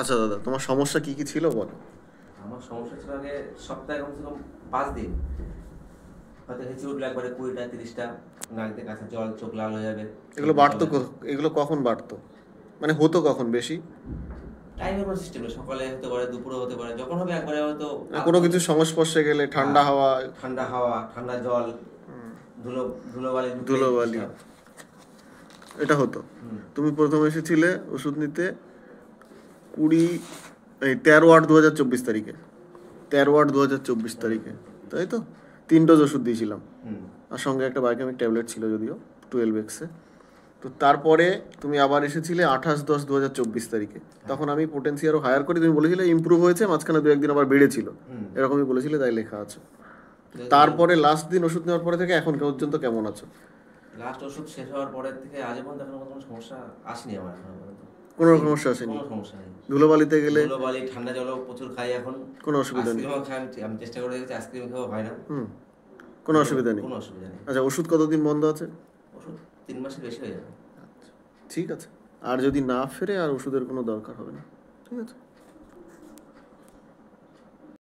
আচ্ছা দাদা, তোমার সমস্যা কি কি ছিল বলো। আমার সমস্যা ছিল আগে সপ্তাহে কমসে কম 5 দিন হয়তো হেঁচে উঠলে একবারে 20টা 30টা নাক দিয়ে কাছে জল, চোখ লাল হয়ে যাবে, এগুলো পেট বাড়তো জ্বলে। এগুলো কখন বাড়তো, মানে হতো কখন বেশি? টাইমের কোনো সিস্টেম নেই, সকালে হতে পারে, দুপুরে হতে পারে, যখন হবে একবারে হয়তো মানে কোনো কিছু সংস্পর্শে গেলে, হ্যাঁ, ঠান্ডা হাওয়া, ঠান্ডা হাওয়া, ঠান্ডা জল, ধুলো ধুলোবালি ঢুকলেই ধুলোবালি, ডিস্টার্ব। এটা হতো। হুম। তুমি প্রথম এসেছিলে ওষুধ নিতে 20 এই 13/8/2024 তারিখে, 13/8/2024 তারিখে, তাই তো? 3 ডোজ ওষুধ দিয়েছিলাম, হুম। আর সঙ্গে একটা বায়োকেমিক ট্যাবলেট ছিল যদিও, 12 এক্সে। তো তারপরে তুমি আবার এসেছিলে 28/10/2024 তারিখে। হ্যাঁ। তখন আমি পোটেন্সি আরও হায়ার করি, তুমি বলেছিলে ইমপ্রুভ হয়েছে, মাঝখানে 2-1 দিন আবার বেড়েছিল, হুম। এরকমই বলেছিলে, তাই লেখা আছে। তো তো তারপরে লাস্ট দিন ওষুধ নেওয়ার পরে থেকে এখন পর্যন্ত কেমন আছো? লাস্ট ওষুধ শেষ হওয়ার পরের থেকে আজ পর্যন্ত এখনো কোনো সমস্যা আসেনি আমার এখনো পর্যন্ত। কোনো এই সমস্যা আসেনি? কোনো সমস্যা নেই। ধুলোবালিতে গেলে ধুলোবালি, ঠান্ডা জলও প্রচুর খাই এখন। কোনো অসুবিধা নেই? আইসক্রিমও খাই, আমি চেষ্টা করে দেখেছি, আইসক্রিম খাওয়া হয় না। হুম, কোনো অসুবিধা নেই? কোনো অসুবিধা নেই। আচ্ছা, ওষুধ কতদিন বন্ধ আছে? ওষুধ 3 মাসের বেশি হয়ে যাবে। ঠিক আছে, আর যদি না ফেরে আর ওষুধের কোনো দরকার হবে না, ঠিক আছে।